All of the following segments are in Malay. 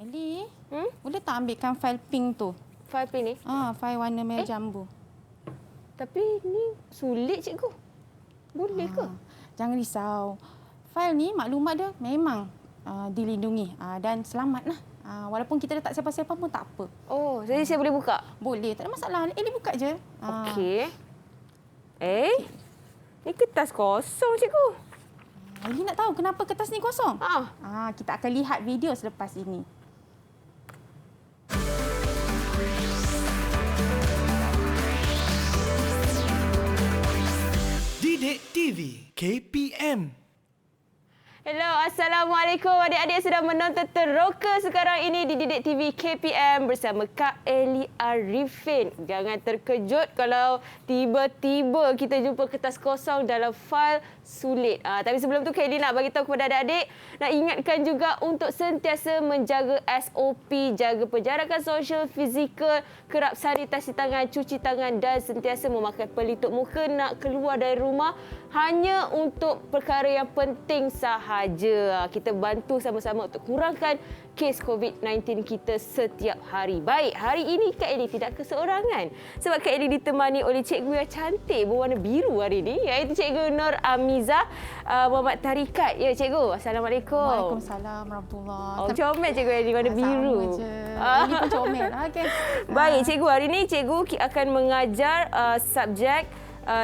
Ellie, boleh tak ambilkan fail pink tu? Fail pink ni? Fail warna merah jambu. Tapi ni sulit cikgu. Boleh ke? Jangan risau. Fail ni maklumat dia memang dilindungi dan selamat lah. Walaupun kita letak siapa-siapa pun tak apa. Oh, jadi saya boleh buka? Boleh, tak ada masalah. Ellie buka je. Okey. Ni kertas kosong cikgu. Ellie nak tahu kenapa kertas ni kosong? Kita akan lihat video selepas ini. Didik TV KPM. Hello, Assalamualaikum adik-adik sedang menonton teroka sekarang ini di Didik TV KPM bersama Kak Ellie Arifin. Jangan terkejut kalau tiba-tiba kita jumpa kertas kosong dalam fail sulit. Tapi sebelum tu Kak Ellie nak bagi tahu kepada adik-adik, nak ingatkan juga untuk sentiasa menjaga SOP, jaga penjarakan sosial, fizikal, kerap sanitasi tangan, cuci tangan dan sentiasa memakai pelitup muka nak keluar dari rumah hanya untuk perkara yang penting sahaja. Kita bantu sama-sama untuk kurangkan kes COVID-19 kita setiap hari. Baik, hari ini Kak Ellie tidak keseorangan sebab Kak Ellie ditemani oleh cikgu yang cantik berwarna biru hari ini, iaitu Cikgu Nur Amiza Muhammad Tarikat. Ya cikgu, Assalamualaikum. Waalaikumsalam warahmatullahi. Comel cikgu Ellie warna biru. Ellie pun comel. Okey. Baik cikgu, hari ini cikgu akan mengajar subjek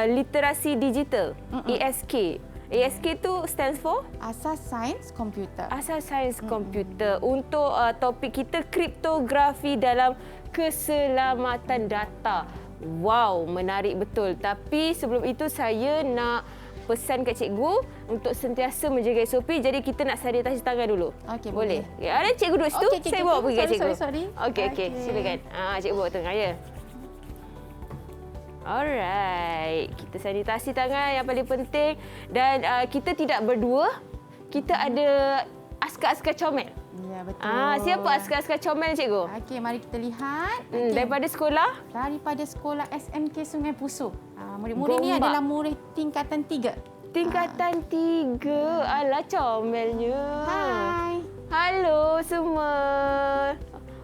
literasi digital, ASK. ASK tu stands for? Asas Sains Komputer. Asas Sains Komputer. Untuk topik kita kriptografi dalam keselamatan data. Wow, menarik betul. Tapi sebelum itu saya nak pesan kat cikgu untuk sentiasa menjaga SOP. Jadi kita nak sanitasi tangan dulu. Okey, boleh. Ya, ada cikgu duduk situ. Saya bawa pergi kat cikgu. Sorry. Okey. Silakan. Cikgu bawa tengah ya. Alright, kita sanitasi tangan yang paling penting dan kita tidak berdua, kita ada askar-askar comel. Ya, betul. Siapa askar-askar comel cikgu? Okey, mari kita lihat. Daripada sekolah? Daripada sekolah SMK Sungai Pusuh. Murid-murid ni adalah murid tingkatan 3. Tingkatan 3. Alah comelnya. Hai. Halo semua.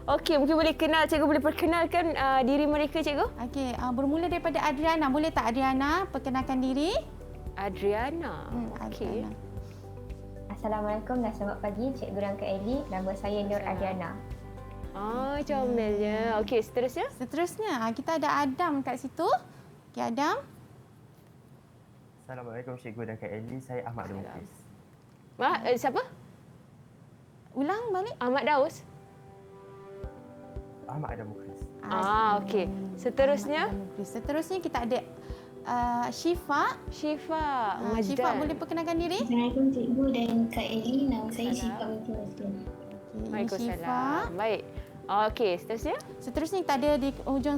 Okey, mungkin boleh kenal, cikgu boleh perkenalkan diri mereka, cikgu? Okey, bermula daripada Adriana. Boleh tak Adriana perkenalkan diri? Adriana. Okey. Assalamualaikum dan selamat pagi Cikgu dan Kak Ellie. Nama saya Nur Adriana. Comelnya. Okey, seterusnya? Seterusnya, kita ada Adam kat situ. Okey, Adam. Assalamualaikum Cikgu dan Kak Ellie. Saya Ahmad Daus. Siapa? Ulang balik. Ahmad Daus? Ahmad Adam Mukris. Okey. Seterusnya? Seterusnya kita ada Syifa. Syifa. Syifa boleh perkenalkan diri? Assalamualaikum Cikgu dan Kak Ellie. Nama saya Syifa binti Mazlan. Waalaikumsalam. Baik. Okey, seterusnya? Seterusnya kita ada di hujung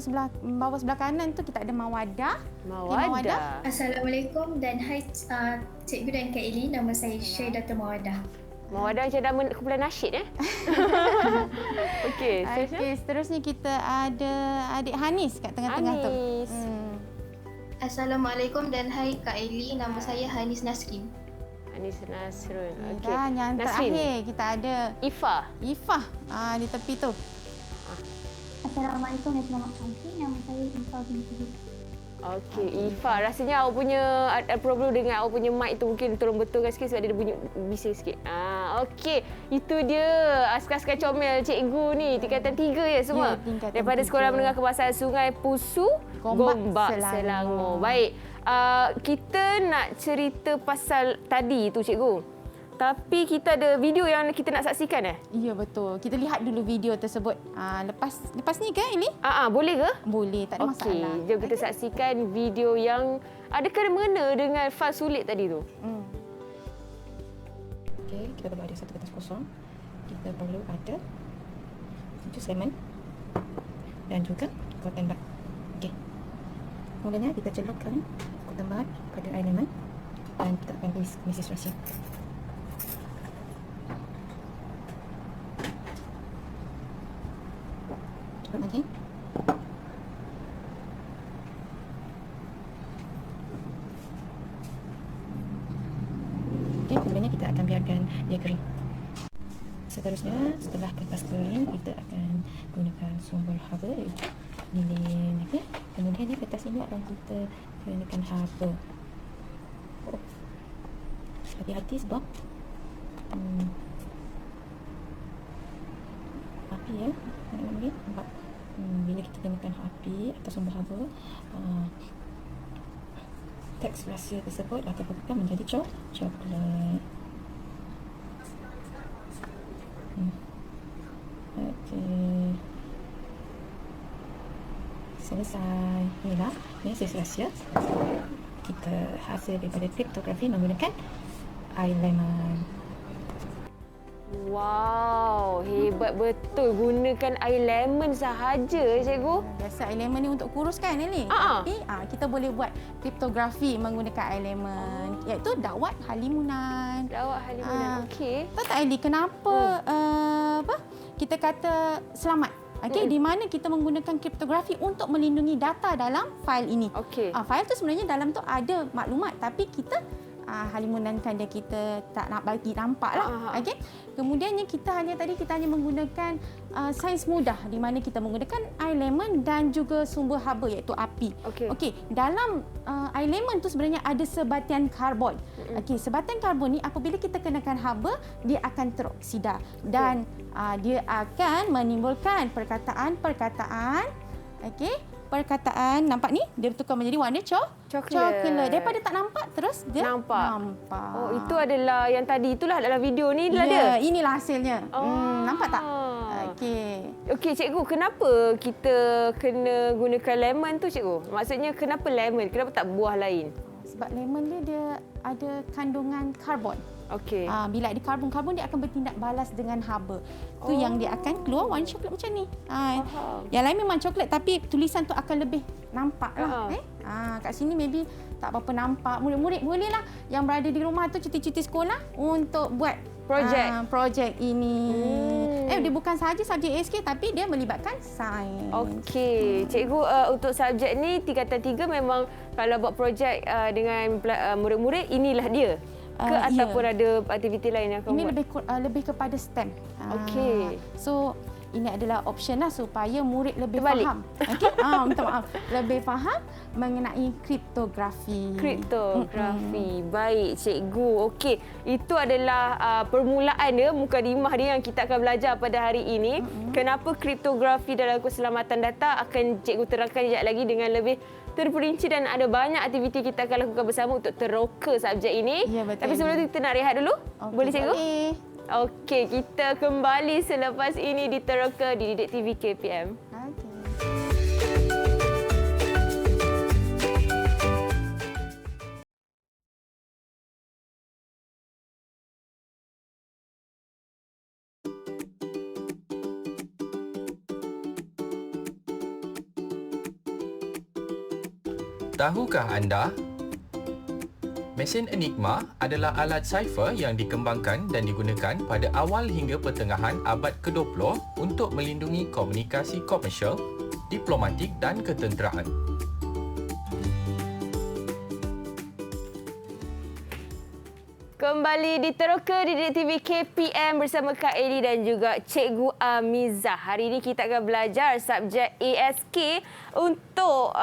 bawah sebelah kanan tu kita ada Mawadah. Mawadah. Assalamualaikum dan hai Cikgu dan Kak Ellie. Nama saya Syaidatul Mawadah. Mawadah macam nama kumpulan nasyid Okey, seterusnya kita ada adik Hanis kat tengah-tengah tu. Assalamualaikum dan hai Kak Ellie. Nama saya Hanis Nasrin. Hanis Nasrun. Okey. Dan yang terakhir kita ada Ifah. Di tepi tu. Assalamualaikum dan selamat pagi. Nama saya Ifah binti. Okey, Ifah. Rasanya awak punya ada problem dengan awak punya mic tu, mungkin tolong betulkan sikit sebab dia bunyi bising sikit. Okey, itu dia askar-askar comel cikgu ni, tingkatan 3 ya semua. Ya, daripada Sekolah Menengah Kebahasaan Sungai Pusuh, Gombak, Selangor. Baik, kita nak cerita pasal tadi tu cikgu. Tapi kita ada video yang kita nak saksikan Ya, betul. Kita lihat dulu video tersebut. Lepas ni ke ini? Boleh ke? Boleh, tak ada masalah. Okey, jom kita saksikan video yang ada kena-mengena dengan fail sulit tadi tu. Okey, kita perlu ada satu kertas kosong. Kita perlu ada 7 semen dan juga cotton bud. Okey. Mulanya kita celupkan cotton bud pada air lemon dan kita akan tulis mesej rahsia. Okey. Kemudiannya kita akan biarkan dia kering. Seterusnya, setelah kertas kering, kita akan gunakan sumber haba iaitu lilin. Okay? Kemudian ni kertas ini akan kita gunakan haba. Oh. Hati-hati sebab api ya. Nampak. Bila kita gunakan api atau sumber haba, teks rahsia tersebut akan berubah menjadi coklat. Okey. Selesai. Inilah mesej rahsia. Kita hasil daripada kriptografi menggunakan air lemon. Wow, hebat betul. Gunakan air lemon sahaja, cikgu. Biasa air lemon ni untuk kuruskan Eli. Tapi kita boleh buat kriptografi menggunakan air lemon, iaitu dawat halimunan. Dawat halimunan. Okey. Tahu tak Eli kenapa kita kata selamat? Okey, di mana kita menggunakan kriptografi untuk melindungi data dalam fail ini. Okey. Fail tu sebenarnya dalam tu ada maklumat tapi kita halimunankan dia, kita tak nak bagi nampak lah. Okey. Kemudiannya kita hanya menggunakan sains mudah di mana kita menggunakan air lemon dan juga sumber haba iaitu api. Okey. Dalam air lemon tu sebenarnya ada sebatian karbon. Okey, sebatian karbon ni apabila kita kenakan haba, dia akan teroksida dan dia akan menimbulkan perkataan. Okey. Perkataan nampak ni dia bertukar menjadi warna coklat. Daripada tak nampak terus dia nampak. Oh, itu adalah yang tadi itulah dalam video ni adalah dia. Inilah hasilnya. Nampak tak? Okey, cikgu, kenapa kita kena gunakan lemon tu, cikgu? Maksudnya kenapa lemon? Kenapa tak buah lain? Sebab lemon dia ada kandungan karbon. Okey. Bila ada karbon dia akan bertindak balas dengan haba. Tu yang dia akan keluar warna coklat macam ni. Yang lain memang coklat tapi tulisan tu akan lebih nampak lah. Kat sini maybe tak berapa nampak. Murid-murid bolehlah yang berada di rumah tu cuti-cuti sekolah untuk buat projek ini. Dia bukan sahaja subjek ASK tapi dia melibatkan sains. Okey, cikgu, untuk subjek ni tingkatan 3 memang kalau buat projek dengan murid-murid inilah dia. Ataupun ada aktiviti lain yang akan ini buat? Ini lebih kepada STEM. Okey. So ini adalah option lah supaya murid lebih faham. Okey. Minta maaf. Lebih faham mengenai kriptografi. Baik, cikgu. Okey, itu adalah permulaan dia, mukadimah dia yang kita akan belajar pada hari ini. Kenapa kriptografi dalam keselamatan data akan cikgu terangkan sekejap lagi dengan lebih terperinci dan ada banyak aktiviti kita akan lakukan bersama untuk teroka subjek ini. Ya, betul. Tapi sebelum itu kita nak rehat dulu. Boleh, cikgu? Boleh. Okey, kita kembali selepas ini di Teroka di Didik TV KPM. Tahukah anda? Mesin Enigma adalah alat cipher yang dikembangkan dan digunakan pada awal hingga pertengahan abad ke-20 untuk melindungi komunikasi komersial, diplomatik dan ketenteraan. Kembali di Teroka di Didik TV KPM bersama Kak Eli dan juga Cikgu Amizah. Hari ini kita akan belajar subjek ASK untuk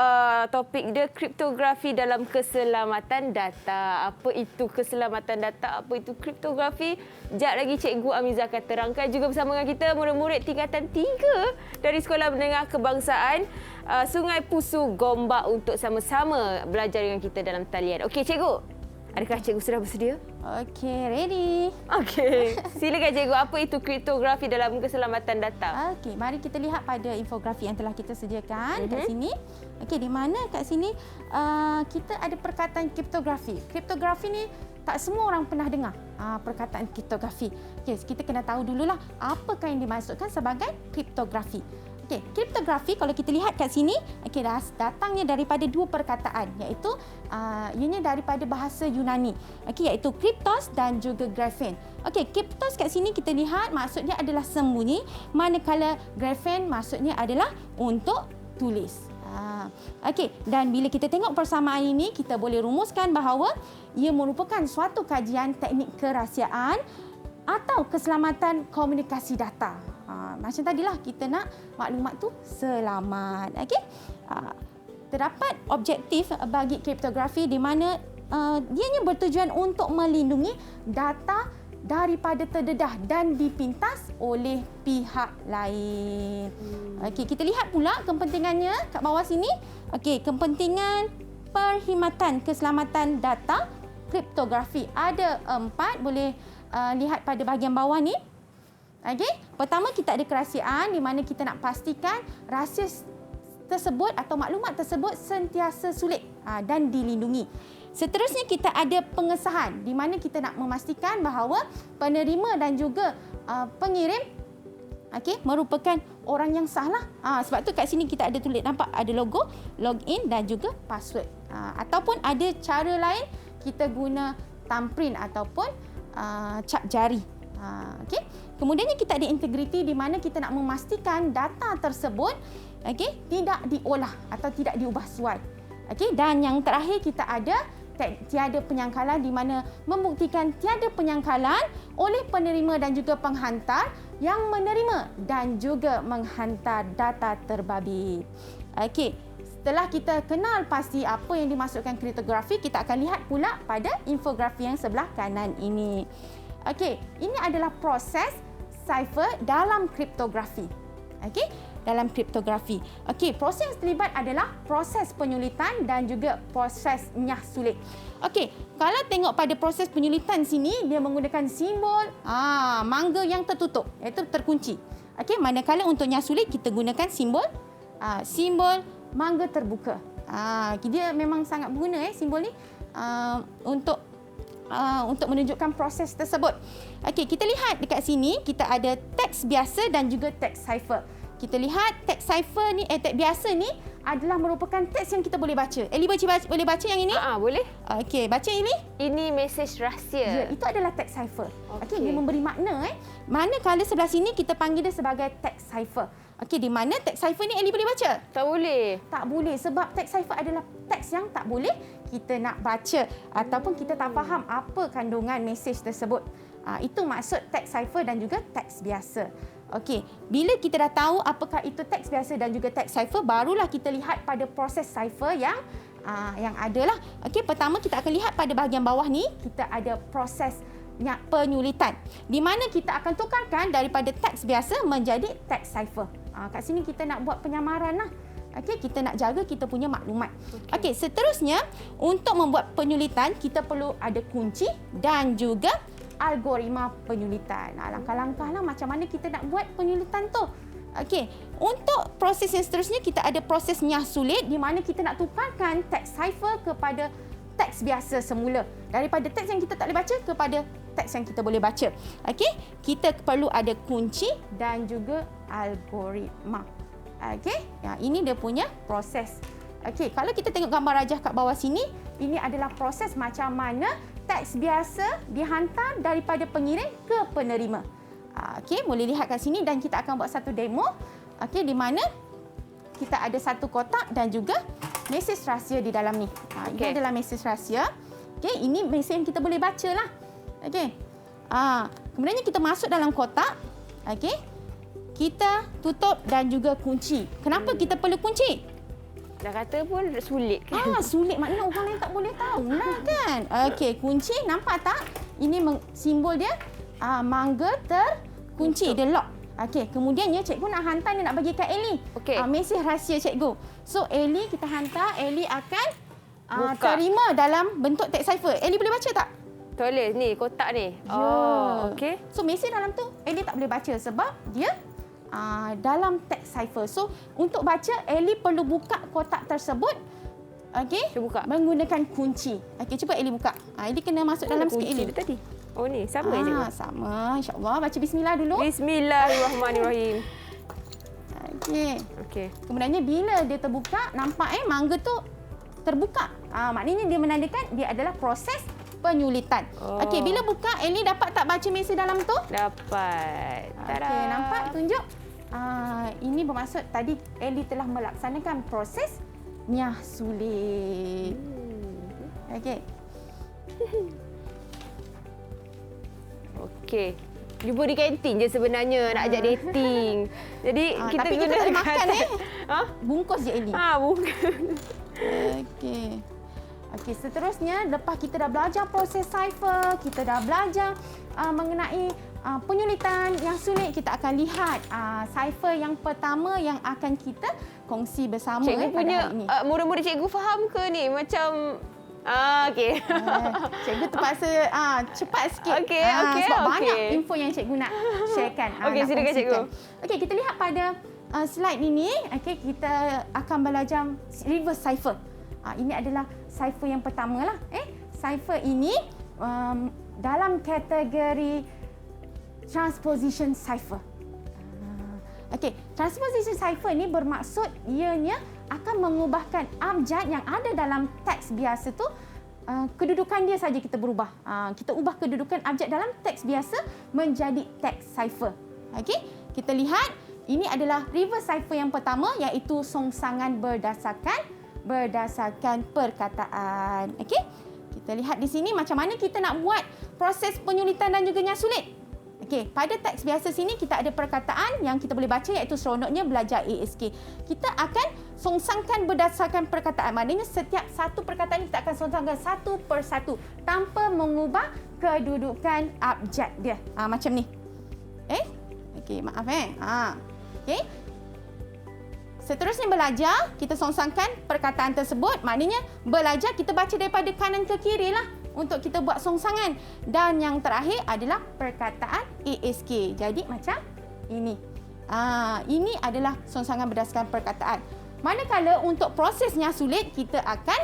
topik dia kriptografi dalam keselamatan data. Apa itu keselamatan data? Apa itu kriptografi? Sekejap lagi Cikgu Amizah akan terangkan juga bersama dengan kita murid-murid tingkatan 3 dari Sekolah Menengah Kebangsaan Sungai Pusu Gombak untuk sama-sama belajar dengan kita dalam talian. Okey, Cikgu. Adakah cikgu sudah bersedia? Okey, ready. Okey. Silakan cikgu, apa itu kriptografi dalam keselamatan data? Okey, mari kita lihat pada infografi yang telah kita sediakan kat sini. Okey, di mana kat sini kita ada perkataan kriptografi. Kriptografi ni tak semua orang pernah dengar perkataan kriptografi. Okey, kita kena tahu dululah apakah yang dimaksudkan sebagai kriptografi. Okey, kriptografi kalau kita lihat kat sini, okey, datangnya daripada dua perkataan iaitu ianya daripada bahasa Yunani. Okey, iaitu kriptos dan juga graphen. Okey, kriptos kat sini kita lihat maksudnya adalah sembunyi, manakala graphen maksudnya adalah untuk tulis. Okey, dan bila kita tengok persamaan ini, kita boleh rumuskan bahawa ia merupakan suatu kajian teknik kerahsiaan atau keselamatan komunikasi data. Macam tadilah kita nak maklumat tu selamat. Okey. Terdapat objektif bagi kriptografi di mana dianya bertujuan untuk melindungi data daripada terdedah dan dipintas oleh pihak lain. Okey, kita lihat pula kepentingannya kat bawah sini. Okey, kepentingan perkhidmatan keselamatan data kriptografi. Ada 4, boleh lihat pada bahagian bawah ni. Okey, pertama kita ada kerahsiaan di mana kita nak pastikan rahsia tersebut atau maklumat tersebut sentiasa sulit dan dilindungi. Seterusnya kita ada pengesahan di mana kita nak memastikan bahawa penerima dan juga pengirim merupakan orang yang sah lah. Sebab tu kat sini kita ada tulis, nampak ada logo, login dan juga password. Ataupun ada cara lain kita guna thumbprint ataupun cap jari. Kemudiannya kita ada integriti di mana kita nak memastikan data tersebut tidak diolah atau tidak diubah suai. Dan yang terakhir kita ada tiada penyangkalan di mana membuktikan tiada penyangkalan oleh penerima dan juga penghantar yang menerima dan juga menghantar data terbabit. Setelah kita kenal pasti apa yang dimaksudkan kriptografi, kita akan lihat pula pada infografi yang sebelah kanan ini. Ini adalah proses cipher dalam kriptografi. Dalam kriptografi. Proses yang terlibat adalah proses penyulitan dan juga proses nyah sulit. Kalau tengok pada proses penyulitan sini, dia menggunakan simbol mangga yang tertutup, iaitu terkunci. Manakala untuk nyah sulit, kita gunakan simbol mangga terbuka. Dia memang sangat berguna simbol ni untuk menunjukkan proses tersebut. Kita lihat dekat sini, kita ada teks biasa dan juga teks cipher. Kita lihat teks cipher ni, teks biasa ni adalah merupakan teks yang kita boleh baca. Eli boleh baca yang ini? Boleh. Baca ini. Ini mesej rahsia. Ya, itu adalah teks cipher. Dia memberi makna. Manakala sebelah sini kita panggil dia sebagai teks cipher. Di mana teks cipher ni Eli boleh baca? Tak boleh. Tak boleh sebab teks cipher adalah teks yang tak boleh kita nak baca ataupun kita tak faham apa kandungan mesej tersebut. Itu maksud teks cipher dan juga teks biasa. Bila kita dah tahu apakah itu teks biasa dan juga teks cipher, barulah kita lihat pada proses cipher yang adalah. Pertama kita akan lihat pada bahagian bawah ni, kita ada proses penyulitan di mana kita akan tukarkan daripada teks biasa menjadi teks cipher. Kat sini kita nak buat penyamaran lah. Kita nak jaga kita punya maklumat. Seterusnya untuk membuat penyulitan kita perlu ada kunci dan juga algoritma penyulitan. Langkah-langkah lah macam mana kita nak buat penyulitan tu. Untuk proses yang seterusnya kita ada proses nyah sulit di mana kita nak tukarkan teks cipher kepada teks biasa semula. Daripada teks yang kita tak boleh baca kepada teks yang kita boleh baca. Kita perlu ada kunci dan juga algoritma. Ini dia punya proses. Kalau kita tengok gambar rajah kat bawah sini, ini adalah proses macam mana teks biasa dihantar daripada pengirim ke penerima. Boleh lihat kat sini dan kita akan buat satu demo. Di mana kita ada satu kotak dan juga mesej rahsia di dalam ni. Ini adalah mesej rahsia. Ini mesej yang kita boleh baca lah. Kemudiannya kita masuk dalam kotak. Kita tutup dan juga kunci. Kenapa kita perlu kunci? Dah kata pun sulit kan? Sulit maknanya orang lain tak boleh tahu lah kan. Kunci nampak tak? Ini simbol dia mangga terkunci, dia lock. Kemudiannya cikgu nak hantar dia nak bagi kat Eli. Mesej rahsia cikgu. So Eli kita hantar, Eli akan terima dalam bentuk teks cipher. Eli boleh baca tak? Boleh ni kotak ni. Ya. So mesej dalam tu Eli tak boleh baca sebab dia dalam teks cipher. So untuk baca Eli perlu buka kotak tersebut. Buka. Menggunakan kunci. Cuba Eli buka. Eli kena masuk dalam sikit Eli. Tadi. Oh ni sama je. Sama. Insya-Allah baca bismillah dulu. Bismillahirrahmanirrahim. Kemudiannya bila dia terbuka, nampak mangga tu terbuka. Maknanya dia menandakan dia adalah proses penyulitan. Bila buka, Eli dapat tak baca mesej dalam tu? Dapat. Nampak? Tunjuk. Ini bermaksud tadi Eli telah melaksanakan proses nyah sulit. jumpa di kantin je sebenarnya nak ajak dating. Jadi kita tapi kita tak boleh makan bungkus je Ellie. Bukan. Okey. Okey, seterusnya lepas kita dah belajar proses cipher, kita dah belajar mengenai penyulitan yang sulit, kita akan lihat cipher yang pertama yang akan kita kongsi bersama Cikgu pada punya hari ini. murid-murid cikgu faham ke ni? Macam okey. Cikgu terpaksa cepat sikit. Okey, sebab okey. banyak info yang cikgu nak sharekan. Okey, nak silakan cikgu. Okey, kita lihat pada slide ini. Okey, kita akan belajar reverse cipher. Ini adalah cipher yang pertama lah. Cipher ini dalam kategori transposition cipher. Okey, transposition cipher ini bermaksud ianya akan mengubahkan abjad yang ada dalam teks biasa tu, kedudukan dia saja kita berubah. Kita ubah kedudukan abjad dalam teks biasa menjadi teks cipher. Okey, kita lihat ini adalah reverse cipher yang pertama, iaitu songsangan berdasarkan perkataan. Okey, kita lihat di sini macam mana kita nak buat proses penyulitan dan juga yang sulit. Okey, pada teks biasa sini kita ada perkataan yang kita boleh baca, iaitu seronoknya belajar ASK. Kita akan songsangkan berdasarkan perkataan. Maknanya setiap satu perkataan kita akan songsangkan satu persatu tanpa mengubah kedudukan abjad dia. Macam ni. Okey, maaf Okey. Seterusnya belajar, kita songsangkan perkataan tersebut. Maknanya belajar kita baca daripada kanan ke kiri lah untuk kita buat songsangan. Dan yang terakhir adalah perkataan ASK. Jadi macam ini. Ini adalah songsangan berdasarkan perkataan. Manakala untuk prosesnya sulit, kita akan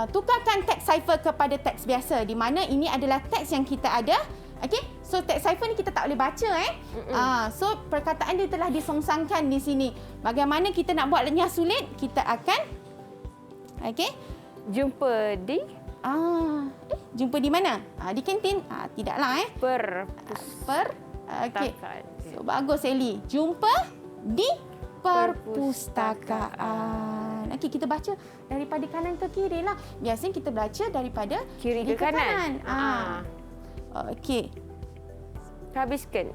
tukarkan teks cipher kepada teks biasa, di mana ini adalah teks yang kita ada. Okey, so teks cipher ni kita tak boleh baca so perkataan dia telah disongsangkan di sini. Bagaimana kita nak buatnya sulit? Kita akan jumpa di jumpa di mana? Di kantin? Tidaklah okey. So bagus Ellie. Jumpa di perpustakaan. Okey, kita baca daripada kanan ke kiri lah. Biasanya kita baca daripada kiri ke kanan. Okey. Habiskan.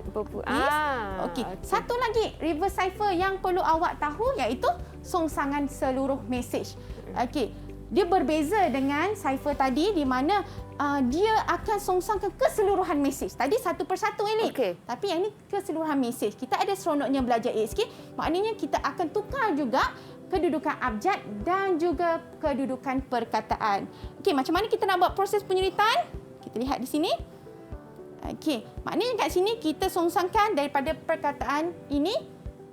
Okey. Satu lagi reverse cipher yang perlu awak tahu, iaitu songsangan seluruh mesej. Okey. Dia berbeza dengan cipher tadi, di mana dia akan songsangkan keseluruhan mesej. Tadi satu persatu ini. Tapi yang ini keseluruhan mesej. Kita ada seronoknya belajar ASK. Maknanya kita akan tukar juga kedudukan abjad dan juga kedudukan perkataan. Okey, macam mana kita nak buat proses penyulitan? Kita lihat di sini. Okey, maknanya kat sini kita songsangkan daripada perkataan ini,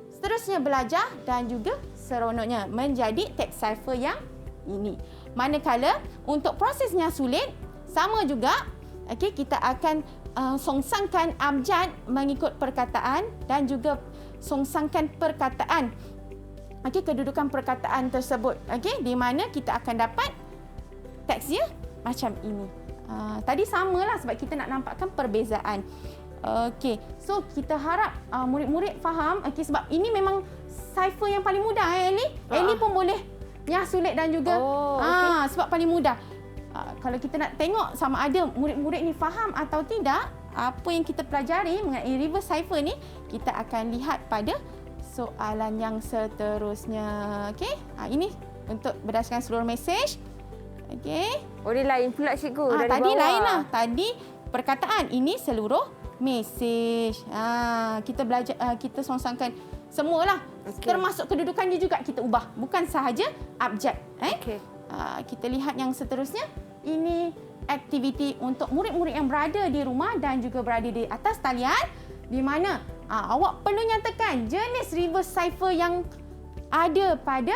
seterusnya belajar dan juga seronoknya menjadi teks cipher yang ini. Manakala untuk prosesnya sulit, sama juga. Okey, kita akan songsangkan abjad mengikut perkataan dan juga songsangkan perkataan. Okey, kedudukan perkataan tersebut. Okey, di mana kita akan dapat teks dia macam ini. Tadi samalah sebab kita nak nampakkan perbezaan. Okey, so kita harap murid-murid faham. Okey, sebab ini memang cipher yang paling mudah Ellie. Ellie pun boleh yang sulit dan juga sebab paling mudah. Kalau kita nak tengok sama ada murid-murid ni faham atau tidak apa yang kita pelajari mengenai reverse cipher ni, kita akan lihat pada soalan yang seterusnya. Okey, ini untuk berdasarkan seluruh mesej. Okey. Dia lain pula cikgu dari tadi bawah. lain lah. Tadi perkataan, ini seluruh mesej. Kita belajar, kita songsangkan semualah. Termasuk kedudukannya juga kita ubah. Bukan sahaja abjad. Kita lihat yang seterusnya. Ini aktiviti untuk murid-murid yang berada di rumah dan juga berada di atas talian, di mana awak perlu nyatakan jenis reverse cipher yang ada pada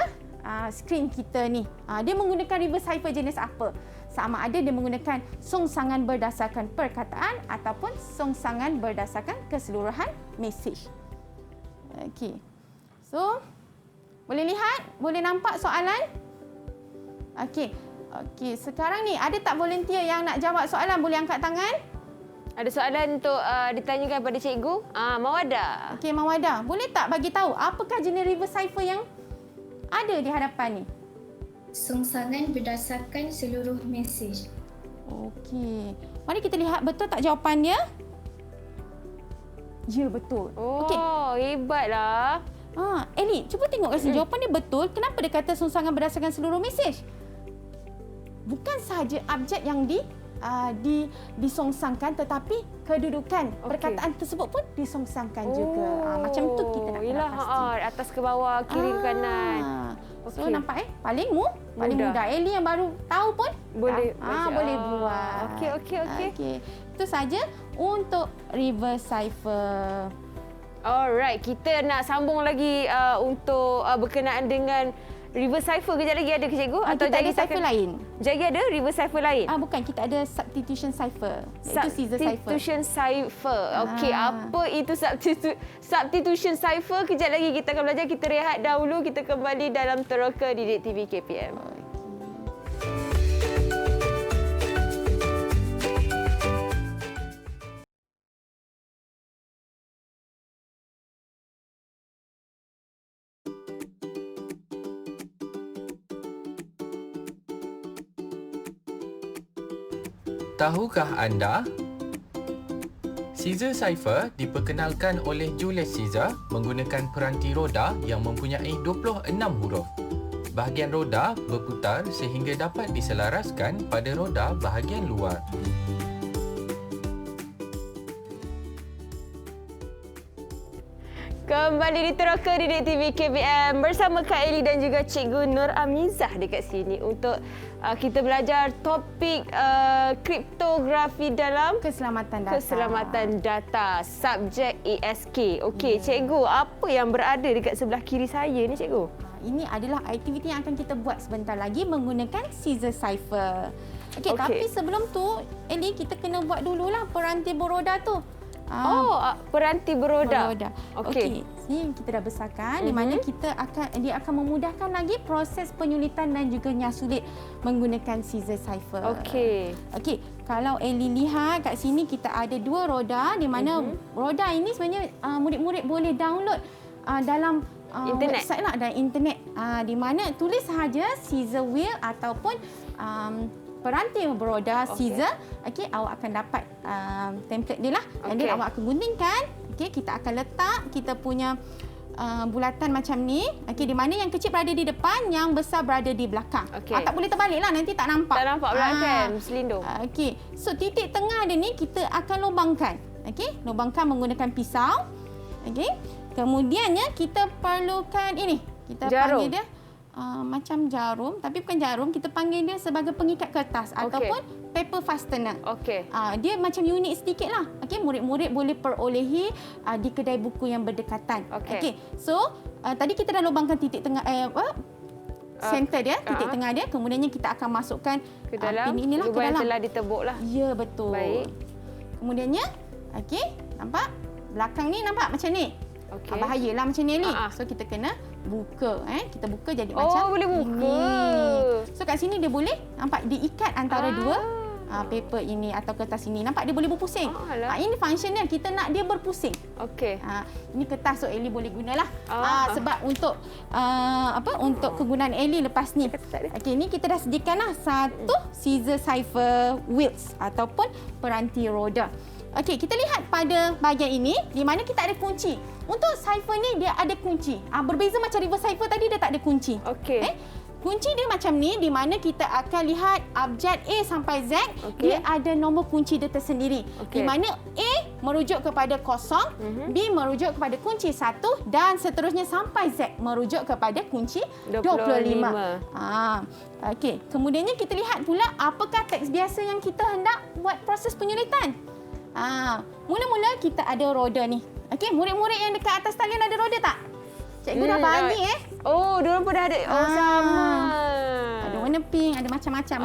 skrin kita ni. Dia menggunakan reverse cipher jenis apa? Sama ada dia menggunakan songsangan berdasarkan perkataan ataupun songsangan berdasarkan keseluruhan mesej. Okey. So, boleh lihat? Boleh nampak soalan? Okey. Okey, sekarang ni ada tak volunteer yang nak jawab soalan? Boleh angkat tangan? Ada soalan untuk ditanyakan pada cikgu? Mawada. Okey, Mawada. Boleh tak bagi tahu apakah jenis reverse cipher yang ada di hadapan ni? Songsangan berdasarkan seluruh mesej. Okey. Mari kita lihat betul tak jawapan dia? Ya, betul. Oh, Okey. hebatlah. Ellie, cuba tengok kat sini. Jawapan dia betul. Kenapa dia kata songsangan berdasarkan seluruh mesej? Bukan sahaja abjad yang disongsangkan, tetapi kedudukan perkataan tersebut pun disongsangkan juga. Macam tu kita nak kena pasti. Atas ke bawah, kiri ke kanan. So Okey. nampak paling mudah. Ellie yang baru tahu pun Boleh boleh buat. Okey. Itu saja untuk reverse cipher. Alright, kita nak sambung lagi untuk berkenaan dengan reverse cipher. Kejap lagi ada ke cikgu? Atau kita ada cipher lain? Jadi ada reverse cipher lain? Bukan, kita ada substitution cipher. Iaitu scissor cipher. Substitution cipher. Okey, apa itu substitution cipher? Kejap lagi kita akan belajar. Kita rehat dahulu. Kita kembali dalam Teroka Didik TV KPM. Tahukah anda? Scissor cipher diperkenalkan oleh Julius Caesar menggunakan peranti roda yang mempunyai 26 huruf. Bahagian roda berputar sehingga dapat diselaraskan pada roda bahagian luar. Kembali di Teroka Didik TV KPM bersama Kak Eli dan juga Cikgu Nur Amizah dekat sini untuk kita belajar topik kriptografi dalam keselamatan data subjek ASK. Okey, Cikgu, apa yang berada dekat sebelah kiri saya ni, Cikgu? Ini adalah aktiviti yang akan kita buat sebentar lagi menggunakan scissor cipher. Okey, tapi sebelum tu, Eli, kita kena buat dululah peranti beroda tu. Peranti beroda. Okey. Ni kita dah besarkan di mana dia akan memudahkan lagi proses penyulitan dan juga nyasulit menggunakan scissor cipher. Okey. Kalau Eli lihat kat sini kita ada 2 roda di mana roda ini sebenarnya murid-murid boleh download dalam internet. Website lah, dan internet. Di mana tulis sahaja scissor wheel ataupun peranti beroda scissor, awak akan dapat template dia lah. Dan dia awak akan guntingkan. Kita akan letak kita punya bulatan macam ni. Di mana yang kecil berada di depan, yang besar berada di belakang. Tak boleh terbalik lah, nanti tak nampak. Tak nampak belakang, selindung. So titik tengah dia ni kita akan lubangkan. Lubangkan menggunakan pisau. Kemudiannya kita perlukan ini. Kita panggil dia macam jarum, tapi bukan jarum, kita panggil dia sebagai pengikat kertas ataupun paper fastener. Dia macam unik sedikit lah. Murid-murid boleh perolehi di kedai buku yang berdekatan. So tadi kita dah lubangkan titik tengah center dia, titik tengah dia. Kemudiannya kita akan masukkan ke dalam pin inilah ke dalam. yang telah ditebuk lah. Ya, betul. Baik. Kemudiannya, nampak? Belakang ni nampak macam ni. Bahayalah macam ni, Eli. So kita kena buka. Kita buka jadi macam boleh buka. Ini. So kat sini dia boleh nampak diikat antara dua paper ini atau kertas ini. Nampak dia boleh berpusing. Ini function dia, kita nak dia berpusing. Ini kertas, so Eli boleh gunalah. Sebab untuk untuk kegunaan Eli lepas ni. Ni kita dah sediakanlah satu scissor cipher wheels ataupun peranti roda. Kita lihat pada bahagian ini di mana kita ada kunci. Untuk cipher ni dia ada kunci. Berbeza macam reverse cipher tadi, dia tak ada kunci. Kunci dia macam ni di mana kita akan lihat abjad A sampai Z, dia ada nombor kunci dia tersendiri. Di mana A merujuk kepada 0, B merujuk kepada kunci 1 dan seterusnya sampai Z merujuk kepada kunci 25. Kemudiannya kita lihat pula apakah teks biasa yang kita hendak buat proses penyulitan. Mula-mula kita ada roda ni. Murid-murid yang dekat atas talian ada roda tak? Cikgu dah bagi Diorang pun dah ada. Sama. Ada warna pink, ada macam-macam.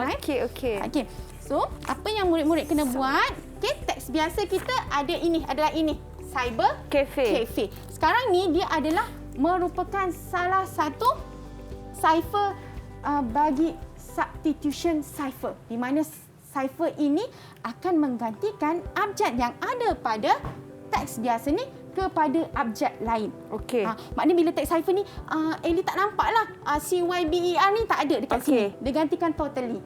So, apa yang murid-murid kena buat? Teks biasa kita adalah ini. Cyber Cafe. Sekarang ni dia adalah merupakan salah satu cipher bagi substitution cipher. Di mana cipher ini akan menggantikan abjad yang ada pada teks biasa ni kepada abjad lain. Maknanya bila teks cipher ni, Eli tak nampak lah CYBER ni tak ada dekat sini. Dia gantikan totally.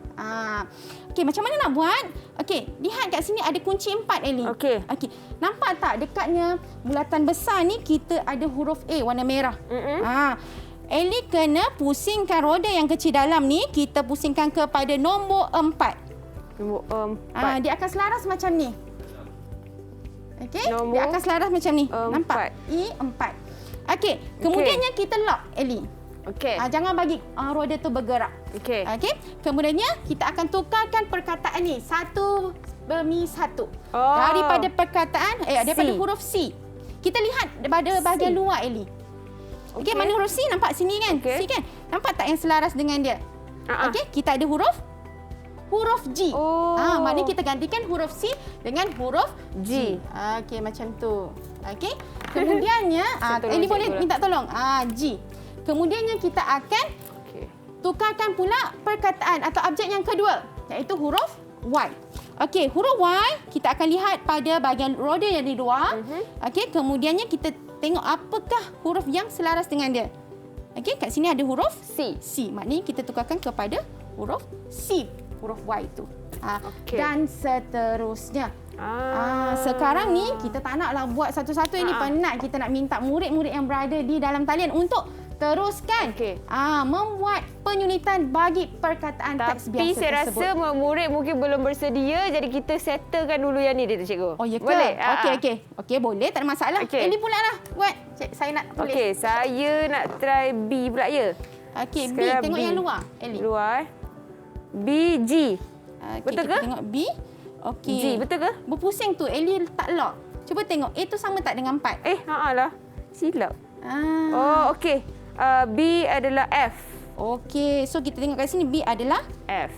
Okey, macam mana nak buat? Okey, lihat kat sini ada kunci 4, Ellie. Okey. Okey. Nampak tak dekatnya bulatan besar ni kita ada huruf A warna merah. Ellie kena pusingkan roda yang kecil dalam ni, kita pusingkan kepada nombor 4. Nombor 4. Dia akan selaras macam ni. Okey, dia Nombor akan selaras macam ni. 4. Nampak? E4. Okey, kemudiannya kita lock, Ellie. Okey. Jangan bagi roda tu bergerak. Okey. Okey. Kemudiannya kita akan tukarkan perkataan ni 1 demi 1. Daripada perkataan daripada huruf C. Kita lihat pada bahagian luar, Ellie. Okey, mana huruf C? Nampak sini kan? C kan? Nampak tak yang selaras dengan dia? Okey, kita ada huruf G. Maknanya kita gantikan huruf C dengan huruf G. Okey, macam tu. Okey. Kemudiannya Ellie boleh minta tolong. G. Kemudiannya kita akan tukarkan pula perkataan atau objek yang kedua, iaitu huruf Y. Okey, huruf Y kita akan lihat pada bahagian roda yang di luar. Okey, kemudiannya kita tengok apakah huruf yang selaras dengan dia. Okey, kat sini ada huruf C. Maknanya kita tukarkan kepada huruf C, huruf Y itu. Dan seterusnya. Sekarang ni kita tak naklah buat satu-satu, ini penat. Kita nak minta murid-murid yang berada di dalam talian untuk teruskan membuat penyulitan bagi perkataan teks biasa tersebut. Tapi saya rasa murid mungkin belum bersedia, jadi kita settlekan dulu yang ni dia tu, cikgu. Oh, ya ke? Boleh? Okey, boleh, tak ada masalah. Ellie pula lah buat. Saya nak tulis. Okey, saya nak try B pula ya. Okey, B. Tengok yang luar, Ellie. Luar. B, G. Betul ke? Kita tengok B. Okey. G, betul ke? Berpusing tu, Ellie tak lock. Cuba tengok, A tu sama tak dengan 4? Lah. Silap. Oh, okey. B adalah F. Okey, so kita tengok kat sini B adalah F.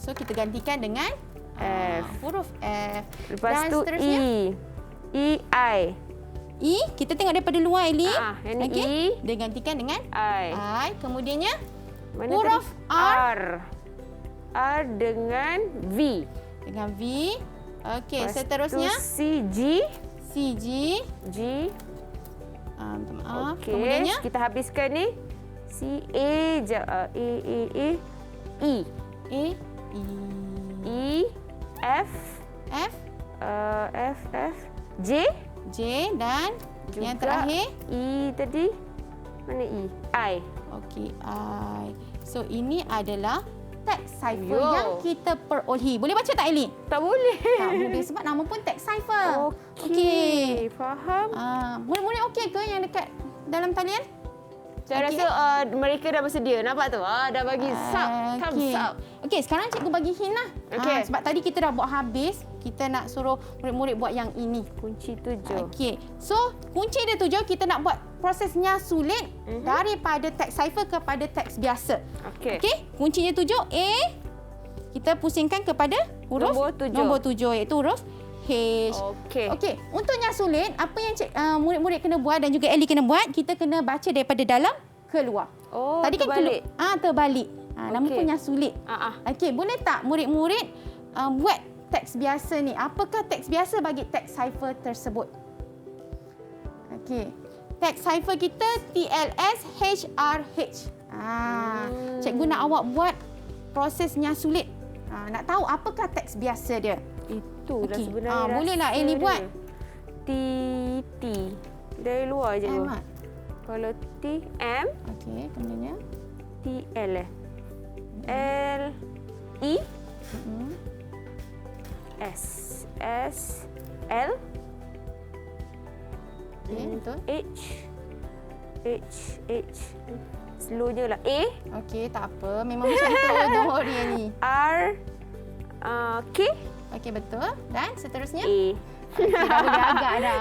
So kita gantikan dengan F. Huruf F. Lepas dan tu seterusnya, I. E, kita tengok daripada luar, Ellie. Yang ni E. Dia gantikan dengan I. Kemudiannya Mana huruf tadi? R dengan V. Dengan V. Okey, Lepas seterusnya tu G. G. Minta maaf. Okey, Kemudiannya kita habiskan ni. C, A, E. E, F. J. Dan Juga yang terakhir E tadi. Mana E? I. okey, I. So ini adalah teks cipher Yo. yang kita perolehi. Boleh baca tak, Ellie? Tak boleh. Tak boleh sebab nama pun teks cipher. Okey. Faham? Murid-murid okey ke yang dekat dalam talian? Saya rasa mereka dah bersedia. Nampak tu? Dah bagi thumbs up. Okey, sekarang cikgu bagi hint lah. Okey. Sebab tadi kita dah buat habis, kita nak suruh murid-murid buat yang ini. Kunci 7. Okey. So, kunci dia 7, kita nak buat prosesnya sulit daripada teks cipher kepada teks biasa. Okey. Okey, kuncinya 7, A. Kita pusingkan kepada huruf nombor 7 iaitu huruf H. Okey. Okey, untuk yang sulit, apa yang murid-murid kena buat dan juga Ellie kena buat, kita kena baca daripada dalam keluar. Oh, tadi terbalik. Kan terbalik. Nama pun yang sulit. Okey, boleh tak murid-murid buat teks biasa ni? Apakah teks biasa bagi teks cipher tersebut? Okey. Teks cipher kita TLSHRH. Cikgu nak awak buat prosesnya sulit. Nak tahu apakah teks biasa dia? Itu dah sebenarnya. Bolehlah Ellie buat. T. Dari luar je. M. Kalau T, M. Okey, kemudiannya T, L. L, E. S. L. okey, betul. H. Slow je lah. A. Okey, tak apa. Memang macam tu. Don't worry ni. R. K. Okey, betul. Dan seterusnya? A. Dah boleh agak dah.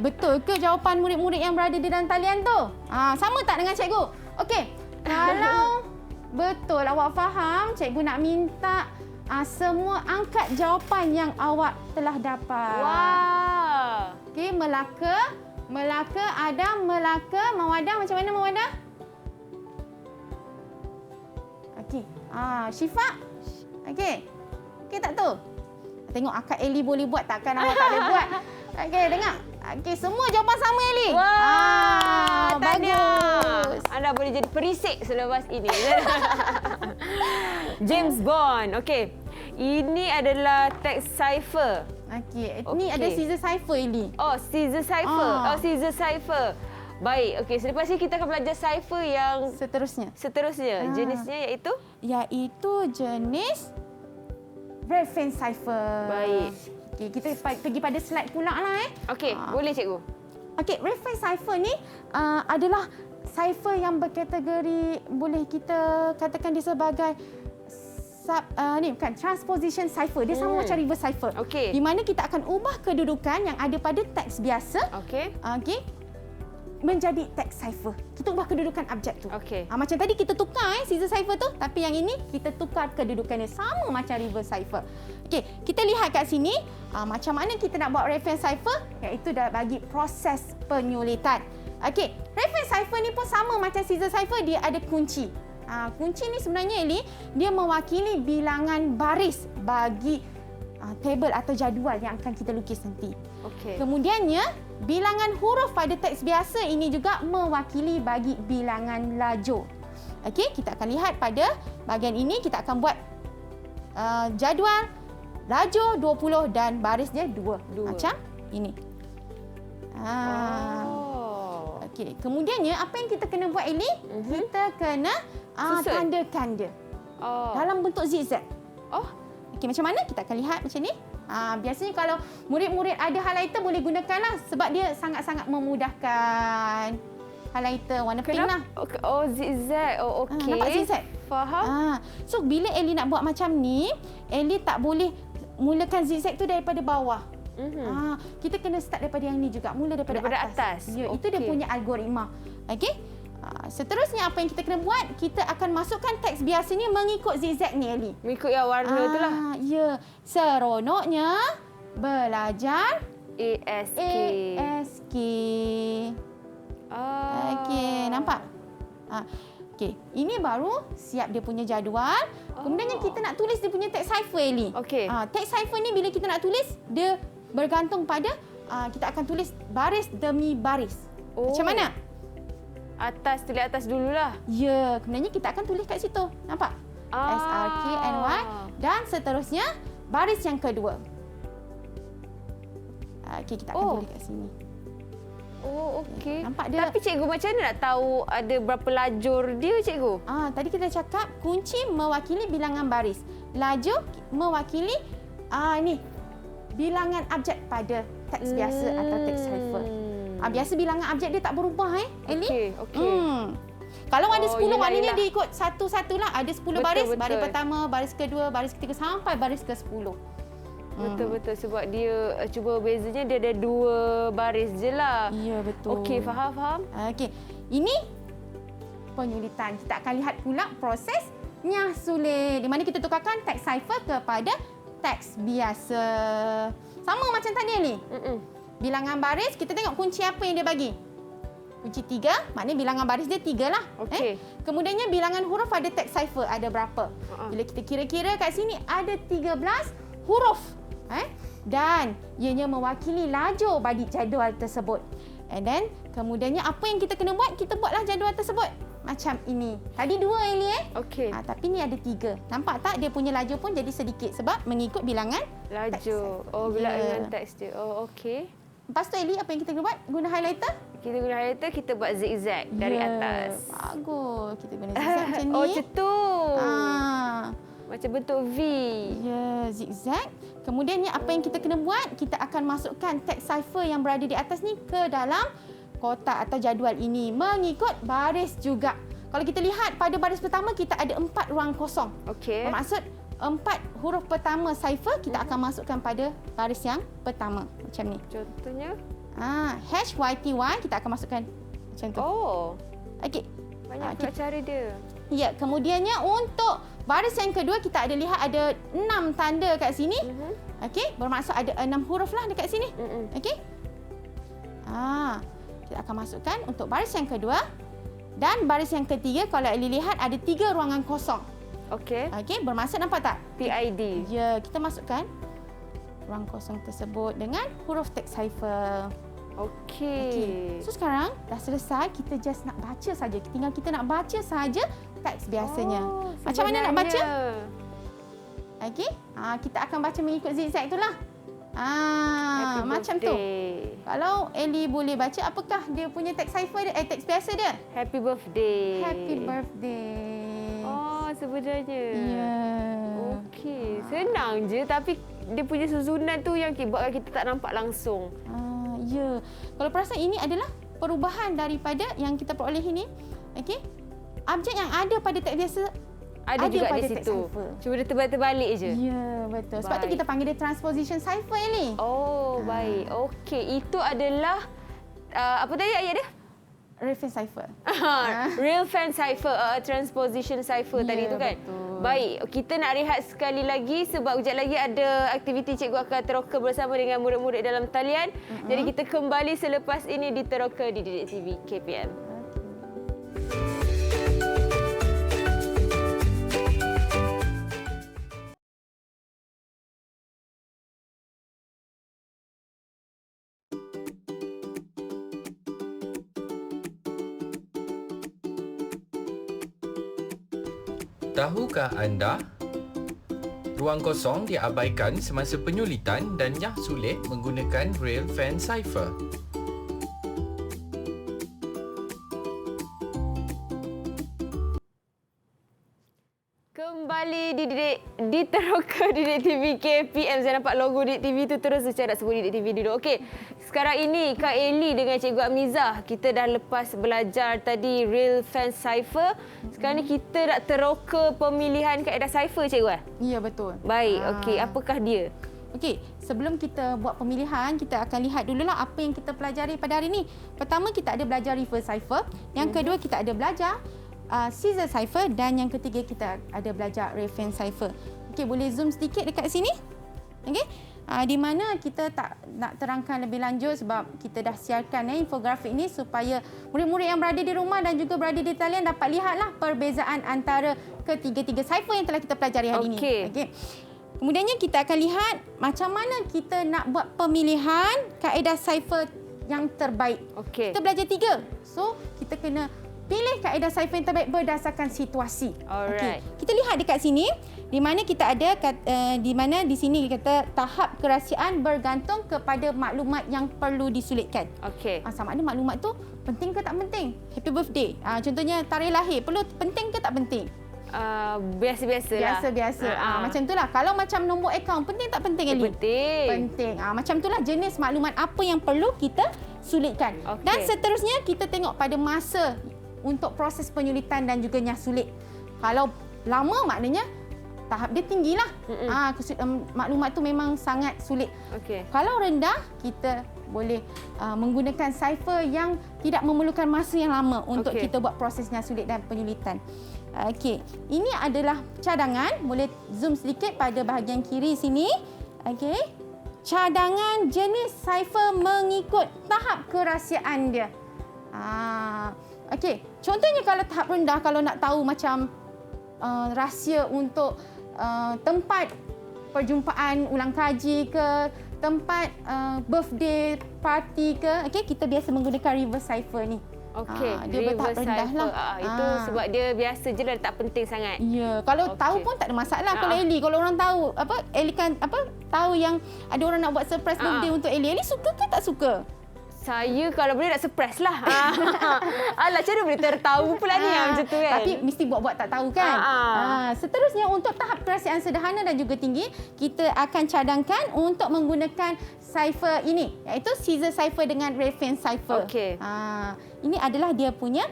Betul ke jawapan murid-murid yang berada di dalam talian tu? Sama tak dengan cikgu? Okey. Kalau betul awak faham, cikgu nak minta semua angkat jawapan yang awak telah dapat. Wah. Okey, Melaka, Adam, Melaka, Mawadah. Macam mana Mawadah? Okey. Syifa? Okey. Okey tak tu? Tengok akak Ellie boleh buat, takkan awak tak boleh buat. Okey, dengar. Okey, semua jawapan sama Ellie. Wah, bagus. Anda boleh jadi perisik selepas ini. James Bond. Okey. Ini adalah teks cipher. Okey, ni ada scissor cipher ini. Oh, scissor cipher. Scissor cipher. Baik. Okey, selepas ini kita akan belajar cipher yang seterusnya. Jenisnya iaitu jenis Raven cipher. Baik. Okey, kita pergi pada slide pula lah Okey, boleh cikgu. Okey, Raven cipher ni adalah cipher yang berkategori, boleh kita katakan dia sebagai transposition cipher. Dia sama macam reverse cipher. Okey. Di mana kita akan ubah kedudukan yang ada pada teks biasa. Okey. Menjadi teks cipher. Kita ubah kedudukan abjad tu. Okey. Macam tadi kita tukar scissor cipher tu, tapi yang ini kita tukar kedudukannya sama macam reverse cipher. Okey, kita lihat kat sini macam mana kita nak buat Raven cipher, iaitu dah bagi proses penyulitan. Okey, Raven cipher ni pun sama macam scissor cipher, dia ada kunci. Kunci ni sebenarnya dia mewakili bilangan baris bagi table atau jadual yang akan kita lukis nanti. Okey. Kemudiannya, bilangan huruf pada teks biasa ini juga mewakili bagi bilangan lajur. Okey, kita akan lihat pada bahagian ini kita akan buat jadual lajur 20 dan barisnya 2. Macam ini. Okey, kemudiannya apa yang kita kena buat ini? Kita kena tandakan dia. Dalam bentuk zigzag. Okey, macam mana? Kita akan lihat macam ni. Biasanya kalau murid-murid ada highlighter boleh gunakanlah sebab dia sangat-sangat memudahkan. Highlighter warna pink lah. Zigzag. Okey. Nampak zigzag? Faham. So, bila Ellie nak buat macam ni, Ellie tak boleh mulakan zigzag tu daripada bawah. Kita kena start daripada yang ni juga. Mula daripada atas. Ya, itu dia punya algoritma. Okey. Seterusnya apa yang kita kena buat? Kita akan masukkan teks biasa ni mengikut zigzag ni, Ellie. Mengikut yang warna tu lah. Ya. Seronoknya belajar ASK. Okey, nampak? Okey, ini baru siap dia punya jadual. Kemudian kita nak tulis dia punya teks cipher, Ellie. Okey. Teks cipher ni bila kita nak tulis, dia bergantung pada kita akan tulis baris demi baris. Macam mana? Tulis atas dululah. Ya, kemudiannya kita akan tulis kat situ. Nampak? SRKNY dan seterusnya baris yang kedua. Okey, kita akan tulis kat sini. Okey. Nampak dia. Tapi cikgu macam mana nak tahu ada berapa lajur dia, cikgu? Tadi kita cakap kunci mewakili bilangan baris. Lajur mewakili ni bilangan abjad pada teks biasa atau teks cipher. Biasa bilangan abjad dia tak berubah Ellie. Okey. Kalau ada 10 maknanya dia ikut satu-satu lah. Ada 10 baris. Betul. Baris pertama, baris kedua, baris ketiga sampai baris ke-10. Betul sebab dia cuba bezanya dia ada 2 baris je lah. Ya, betul. Okey, faham. Okey. Ini penyulitan. Kita akan lihat pula prosesnya sulit. Di mana kita tukarkan teks cipher kepada teks biasa. Sama macam tadi ni. Bilangan baris, kita tengok kunci apa yang dia bagi. Kunci 3, maknanya bilangan baris dia 3 lah. Okey. Kemudiannya bilangan huruf pada teks cipher ada berapa? Bila kita kira-kira kat sini ada 13 huruf. Dan ianya mewakili lajur bagi jadual tersebut. And then kemudiannya apa yang kita kena buat? Kita buatlah jadual tersebut macam ini. Tadi 2 Ellie Okey. tapi ni ada 3. Nampak tak dia punya lajur pun jadi sedikit sebab mengikut bilangan lajur. Bilangan teks dia. Okey. Lepas tu Ellie apa yang kita kena buat? Guna highlighter? Kita guna highlighter, kita buat zigzag dari atas. Bagus. Kita guna zigzag macam ni. Macam tu. Macam bentuk V. Ya, zigzag. Kemudiannya apa yang kita kena buat? Kita akan masukkan teks cipher yang berada di atas ni ke dalam kotak atau jadual ini mengikut baris juga. Kalau kita lihat pada baris pertama kita ada 4 ruang kosong. Okey. Bermaksud 4 huruf pertama cipher kita akan masukkan pada baris yang pertama macam ni. Contohnya HYTY kita akan masukkan macam tu. Okey. Banyak pula cara dia. Ya, kemudiannya untuk baris yang kedua kita ada lihat ada 6 tanda kat sini. Okey, bermaksud ada 6 huruf lah dekat sini. Okey. Kita akan masukkan untuk baris yang kedua dan baris yang ketiga kalau Ellie lihat ada 3 ruangan kosong. Okey. Okey, bermaksud nampak tak? PID. Ya, kita masukkan ruang kosong tersebut dengan huruf teks cipher. Okey. So sekarang dah selesai, kita just nak baca saja. Tinggal kita nak baca saja teks biasanya. Macam mana nak baca? Okey. Kita akan baca mengikut zigzag itulah. Macam tu. Kalau Ellie boleh baca, apakah dia punya teks cipher dia? Teks biasa dia? Happy birthday. Happy birthday. Oh, sebenarnya. Ya. Okey, senang je tapi dia punya susunan tu yang buatkan kita tak nampak langsung. Ya. Kalau perasan ini adalah perubahan daripada yang kita peroleh ini. Okey. Objek yang ada pada teks biasa Ada juga pada di teks situ. cipher. Cuma dia terbalik je. Ya, betul. Sebab tu Baik. kita panggil dia transposition cipher ni. Oh, baik. Okey, itu adalah apa tadi ayat dia? Reference cipher. Real fan cipher, transposition cipher tadi tu kan? Betul. Baik, kita nak rehat sekali lagi sebab kejap lagi ada aktiviti cikgu akan teroka bersama dengan murid-murid dalam talian. Jadi kita kembali selepas ini di Teroka di Didik TV KPM. Tahukah anda? Ruang kosong diabaikan semasa penyulitan dan Nyah sulit menggunakan Real Fan Cipher. Kembali di Teroka Didik TV KPM. Saya nampak logo Didik TV tu terus saya nak sebut Didik TV dulu. Okey. Sekarang ini Kak Ellie dengan Cikgu Amizah, kita dah lepas belajar tadi Real Fan Cipher. Sekarang ni kita nak teroka pemilihan kaedah cipher, Cikgu. Ya, betul. Baik, okey. Apakah dia? Okey, sebelum kita buat pemilihan, kita akan lihat dululah apa yang kita pelajari pada hari ini. Pertama, kita ada belajar reverse cipher. Yang kedua, kita ada belajar scissor cipher, dan yang ketiga kita ada belajar reference cipher. Okey, boleh zoom sedikit dekat sini? Okey. Di mana kita tak nak terangkan lebih lanjut sebab kita dah siarkan infografik ini supaya murid-murid yang berada di rumah dan juga berada di talian dapat lihatlah perbezaan antara ketiga-tiga cipher yang telah kita pelajari hari ini. Okey. Kemudiannya kita akan lihat macam mana kita nak buat pemilihan kaedah cipher yang terbaik. Okey. Kita belajar 3. So, kita kena pilih kaedah cipher yang terbaik berdasarkan situasi. Alright. Kita lihat dekat sini di mana kita ada di mana di sini kata tahap kerahsiaan bergantung kepada maklumat yang perlu disulitkan. Okey. Sama ada maklumat tu penting ke tak penting. Happy birthday. Contohnya tarikh lahir perlu penting ke tak penting? Biasa-biasa lah. Biasa-biasa. Macam itulah. Kalau macam nombor akaun penting tak penting, Ellie? Penting. Penting. Macam itulah jenis maklumat apa yang perlu kita sulitkan. Okey. Dan seterusnya kita tengok pada masa untuk proses penyulitan dan juga Nyah sulit. Kalau lama maknanya tahap dia tinggilah. Maklumat tu memang sangat sulit. Okey. Kalau rendah, kita boleh menggunakan cipher yang tidak memerlukan masa yang lama untuk kita buat prosesnya sulit dan penyulitan. Okey, ini adalah cadangan. Boleh zoom sedikit pada bahagian kiri sini. Okey. Cadangan jenis cipher mengikut tahap kerahsiaan dia. Okey, contohnya kalau tahap rendah, kalau nak tahu macam rahsia untuk tempat perjumpaan ulang kaji ke, tempat birthday party ke, okey, kita biasa menggunakan reverse cipher ni. Okey, dia bertahap rendah lah. Itu sebab dia biasa je lah, tak penting sangat. Ya, kalau tahu pun tak ada masalah. Kalau Ellie, kalau orang tahu Ellie kan tahu yang ada orang nak buat surprise birthday untuk Ellie. Ellie suka ke tak suka? Saya kalau boleh nak surprise lah. Alah, cara boleh tertahu pula ni macam tu kan. Tapi mesti buat-buat tak tahu kan. Seterusnya untuk tahap kerahsiaan sederhana dan juga tinggi, kita akan cadangkan untuk menggunakan cipher ini, iaitu scissor cipher dengan reference cipher. Okey. Ini adalah dia punya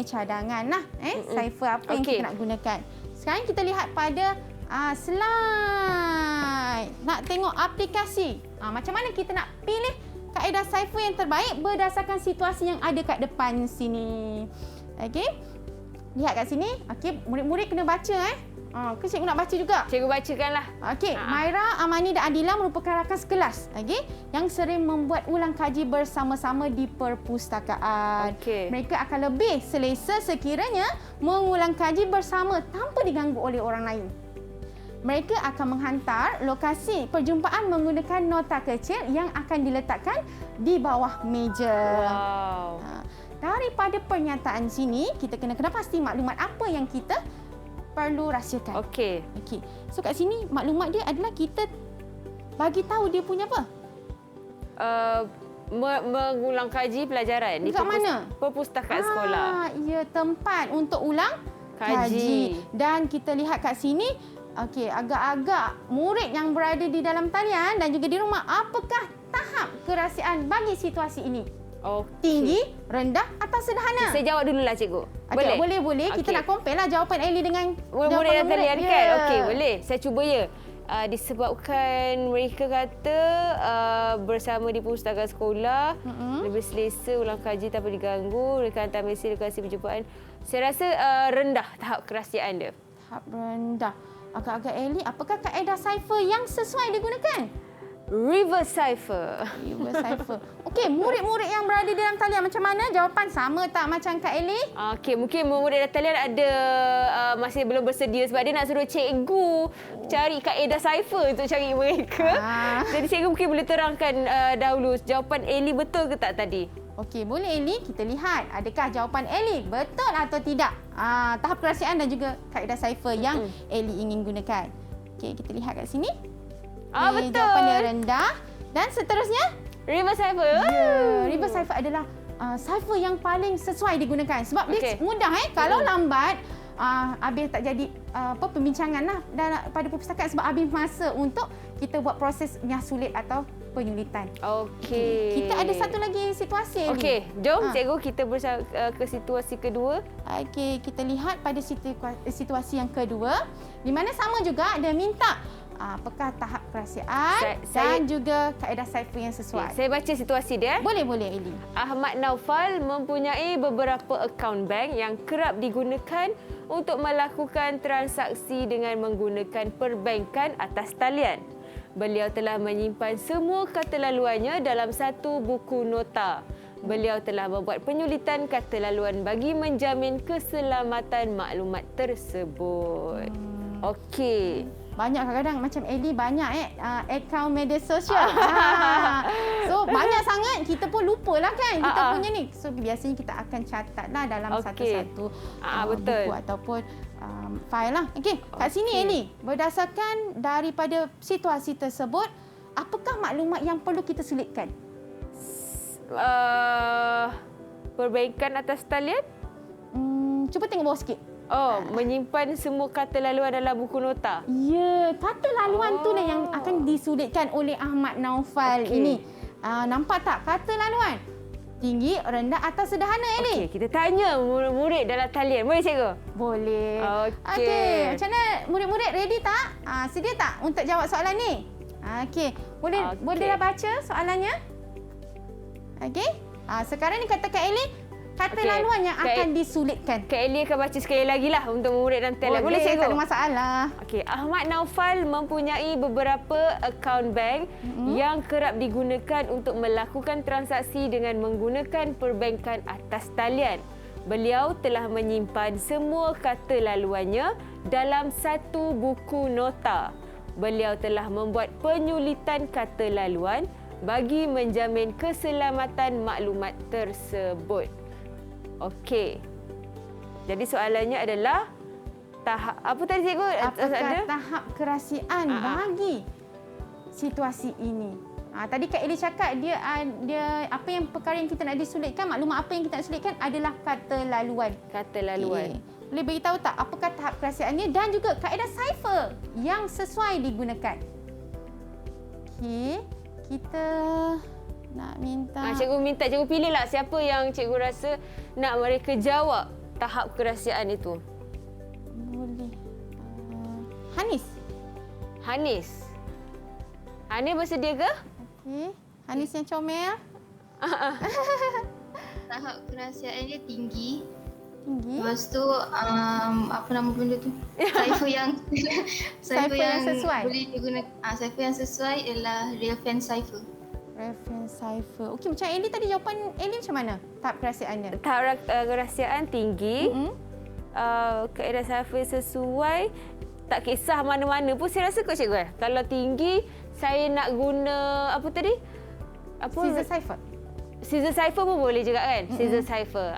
cadangan lah. Cipher apa yang kita nak gunakan. Sekarang kita lihat pada slide. Nak tengok aplikasi. Macam mana kita nak pilih kaedah cipher yang terbaik berdasarkan situasi yang ada kat depan sini. Okey. Lihat kat sini. Okey, murid-murid kena baca ke cikgu nak baca juga? Cikgu bacakanlah. Okey, Maira, Amani dan Adila merupakan rakan sekelas, yang sering membuat ulang kaji bersama-sama di perpustakaan. Mereka akan lebih selesa sekiranya mengulang kaji bersama tanpa diganggu oleh orang lain. mereka akan menghantar lokasi perjumpaan menggunakan nota kecil yang akan diletakkan di bawah meja. Wow. Daripada pernyataan sini, kita kena pasti maklumat apa yang kita perlu rahsiakan. Okey. Okey. So kat sini maklumat dia adalah kita bagi tahu dia punya apa? Mengulang kaji pelajaran di Dekat mana? perpustakaan sekolah. Ya, tempat untuk ulang kaji. Dan kita lihat kat sini, okey, agak-agak murid yang berada di dalam talian dan juga di rumah, apakah tahap kerahsiaan bagi situasi ini? Okey. Tinggi, rendah atau sederhana? Saya jawab dululah cikgu. Boleh. Kita Okey. nak compare lah jawapan Ellie dengan Murid yang talian kan? Ya. Okey, boleh. Saya cuba ya. Disebabkan mereka kata bersama di perpustakaan sekolah, lebih selesa ulang kaji tanpa diganggu, mereka hantar mesej lokasi perjumpaan. Saya rasa rendah tahap kerahsiaan dia. Tahap rendah. Agak-agak Ellie, apakah kaedah cipher yang sesuai digunakan? Reverse cipher. Reverse cipher. Okey, murid-murid yang berada di dalam talian macam mana? Jawapan sama tak macam Kak Ellie? Okey, mungkin murid dalam talian ada masih belum bersedia sebab dia nak suruh cikgu cari kaedah cipher untuk cari mereka. Jadi cikgu mungkin boleh terangkan dahulu jawapan Ellie betul ke tak tadi? Okey, boleh Ellie, kita lihat adakah jawapan Ellie betul atau tidak. Tahap kerahsiaan dan juga kaedah cipher yang Ellie ingin gunakan. Okey, kita lihat kat sini. Betul. Jawapan dia rendah. Dan seterusnya? Reverse cipher. Reverse cipher adalah cipher yang paling sesuai digunakan. Sebab dia Okey. mudah Kalau lambat, habis tak jadi pembincangan lah pada perpustakaan sebab habis masa untuk kita buat proses yang sulit atau penyulitan. Okey. Kita ada satu lagi situasi. Okey, jom cikgu kita bersama ke situasi kedua. Okey, kita lihat pada situasi yang kedua di mana sama juga dia minta apakah tahap kerahsiaan dan juga kaedah cipher yang sesuai. Saya baca situasi dia. Boleh Ellie. Ahmad Naufal mempunyai beberapa akaun bank yang kerap digunakan untuk melakukan transaksi dengan menggunakan perbankan atas talian. Beliau telah menyimpan semua kata laluannya dalam satu buku nota. Beliau telah membuat penyulitan kata laluan bagi menjamin keselamatan maklumat tersebut. Okey. Banyak kadang-kadang macam Ellie banyak akaun media sosial. So banyak sangat kita pun lupalah kan kita punya ni. So biasanya kita akan catatlah dalam satu-satu buku ataupun file lah. Okey, kat sini Ellie, berdasarkan daripada situasi tersebut, apakah maklumat yang perlu kita selitkan? Perbankan atas talian? Cuba tengok bawah sikit. Menyimpan semua kata laluan dalam buku nota. Ya, kata laluan tu lah yang akan disulitkan oleh Ahmad Naufal ini. Nampak tak kata laluan? Tinggi, rendah atau sederhana, Ellie? Okey, kita tanya murid-murid dalam talian. Boleh cikgu? Boleh. Okey. Macam mana murid-murid ready tak? Sedia tak untuk jawab soalan ni? Okey. Bolehlah baca soalannya? Okey. Sekarang ni kata Kak Ellie, kata laluan yang akan disulitkan. Kak Ellie akan baca sekali lagi lah untuk murid dan talian. Boleh cikgu? Tak ada masalah. Okey, Ahmad Naufal mempunyai beberapa akaun bank yang kerap digunakan untuk melakukan transaksi dengan menggunakan perbankan atas talian. Beliau telah menyimpan semua kata laluannya dalam satu buku nota. Beliau telah membuat penyulitan kata laluan bagi menjamin keselamatan maklumat tersebut. Okey. Jadi soalannya adalah tahap apa tadi cikgu? Apakah tahap kerahsiaan bagi situasi ini? Tadi Kak Ellie cakap dia apa yang perkara yang kita nak disulitkan, maklumat apa yang kita nak sulitkan adalah kata laluan. Kata laluan. Okay. Boleh beritahu tak apakah tahap kerahsiaannya dan juga kaedah cipher yang sesuai digunakan? Okey, kita nak minta... Cikgu minta cikgu pilihlah siapa yang cikgu rasa nak mereka jawab tahap kerahsiaan itu. Boleh. Hanis. Hanis bersedia ke? Okey. Hanis yang comel. Tahap kerahsiaan dia tinggi. Tinggi. Lepas tu apa nama benda tu? Cipher yang sesuai. Boleh digunakan. Cipher yang sesuai ialah reference cipher. Reference cipher. Okey, macam Ellie tadi jawapan Ellie macam mana? Tahap kerahsiaannya. Tahap kerahsiaan tinggi. Kaedah cipher sesuai. tak kisah mana-mana pun saya rasa kot cikgu. Kalau tinggi saya nak guna apa tadi? Scissor cipher. Scissor cipher pun boleh juga kan? Scissor cipher.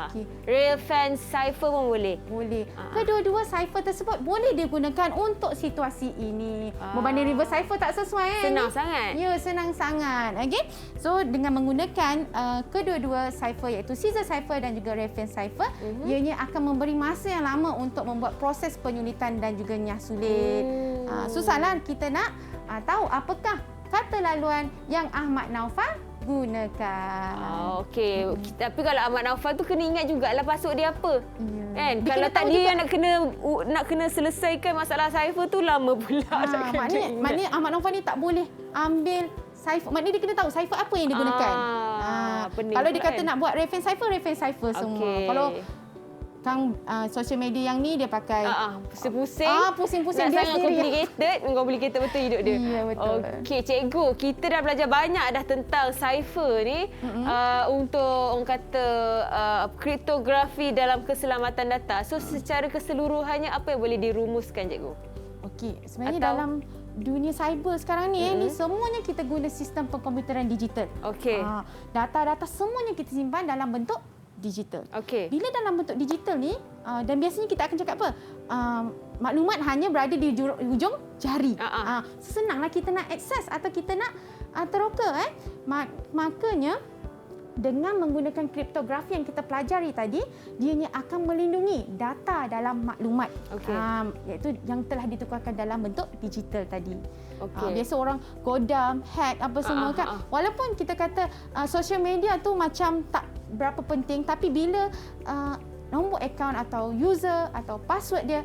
Okey. Rail fence cipher pun boleh. Boleh. Kedua-dua cipher tersebut boleh digunakan untuk situasi ini. Berbanding reverse cipher tak sesuai. Senang sangat. Ya, senang sangat. Okey. So dengan menggunakan kedua-dua cipher iaitu scissor cipher dan juga rail fence cipher, ianya akan memberi masa yang lama untuk membuat proses penyulitan dan juga nyah sulit. Susahlah kita nak tahu apakah kata laluan yang Ahmad Naufal gunakan. Okey. Tapi kalau Ahmad Naufal tu kena ingat jugalah password dia apa. Ya. Kan? Dia Kalau kena tak tahu dia juga. yang nak kena selesaikan masalah cipher tu lama pula. Tak kena ingat. Maknanya Ahmad Naufal ni tak boleh ambil cipher. Maknanya dia kena tahu cipher apa yang digunakan. Pening Kalau dia pula kata kan? nak buat reference cipher semua. Okey. Kalau Kang social media yang ni dia pakai pusing-pusing. Pusing-pusing Nak dia sangat sendiri. complicated betul hidup dia. Ya, betul. Okey, cikgu, kita dah belajar banyak dah tentang cipher ni untuk orang kata kriptografi dalam keselamatan data. So secara keseluruhannya apa yang boleh dirumuskan cikgu? Okey, sebenarnya Atau- dalam dunia cyber sekarang ni ni semuanya kita guna sistem pengkomputeran digital. Okey. Data-data semuanya kita simpan dalam bentuk digital. Okey. Bila dalam bentuk digital ni dan biasanya kita akan cakap apa? Maklumat hanya berada di hujung jari. Senanglah kita nak akses atau kita nak teroka makanya dengan menggunakan kriptografi yang kita pelajari tadi, dianya akan melindungi data dalam maklumat. Iaitu yang telah ditukarkan dalam bentuk digital tadi. Biasa orang godam, hack apa semua kan. Walaupun kita kata social media tu macam tak berapa penting, tapi bila nombor akaun atau user atau password dia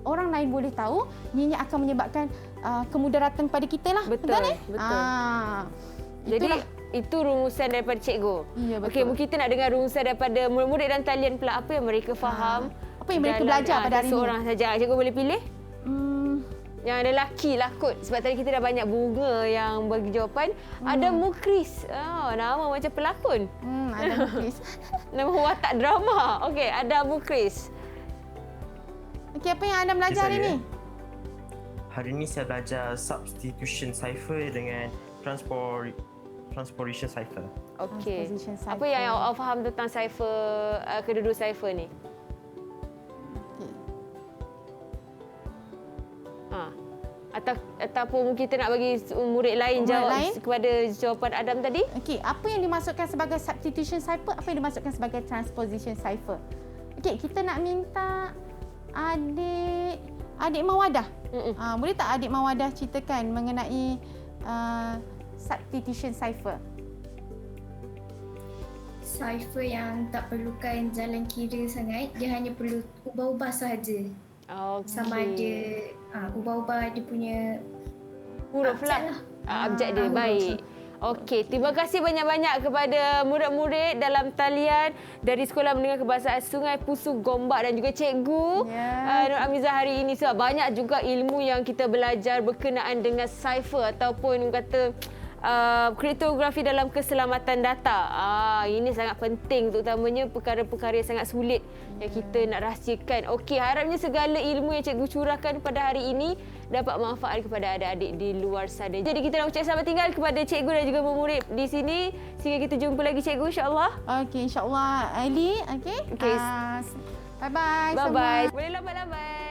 orang lain boleh tahu, ianya akan menyebabkan kemudaratan kepada kita lah. Betul. Jadi itulah. itu rumusan daripada cikgu. Ya, betul. Okey, mungkin kita nak dengar rumusan daripada murid-murid dan talian pula, apa yang mereka faham. Apa yang mereka belajar pada hari ini? Seorang saja. Cikgu boleh pilih? Yang ada lelaki lah kot. Sebab tadi kita dah banyak bunga yang bagi jawapan. Ada Mukris. Nama macam pelakon. Ada Mukris. Nama watak drama. Okey, ada Mukris. Okey, apa yang anda belajar hari ini? Hari ini saya belajar substitution cipher dengan transportation cipher. Okey. Transposition cipher. Apa yang awak faham tentang cipher, kedua-dua cipher ni? Okey. Ataupun kita nak bagi murid lain jawab kepada jawapan Adam tadi? Okey, apa yang dimaksudkan sebagai substitution cipher, apa yang dimaksudkan sebagai transposition cipher? Okey, kita nak minta adik Mawadah. Boleh tak adik Mawadah ceritakan mengenai substitution cipher? Cipher yang tak perlukan jalan kira sangat, dia hanya perlu ubah-ubah sahaja. Sama ada ubah-ubah dia punya huruf lah. Abjad dia. huruf. Baik. Okey, terima kasih banyak-banyak kepada murid-murid dalam talian dari Sekolah Menengah Kebahasaan Sungai Pusu Gombak dan juga cikgu Nur Amizah hari ini. Sebab banyak juga ilmu yang kita belajar berkenaan dengan cipher ataupun kata kriptografi dalam keselamatan data. Ini sangat penting, terutamanya perkara-perkara yang sangat sulit yang kita nak rahsiakan. Okey, harapnya segala ilmu yang cikgu curahkan pada hari ini dapat manfaat kepada adik-adik di luar sana. Jadi kita nak ucap selamat tinggal kepada cikgu dan juga murid di sini. Sehingga kita jumpa lagi cikgu, insya-Allah. Okey, insya-Allah Ali. Okey. Bye-bye. Bye-bye. Boleh lambat-lambat.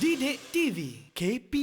Didik TV KP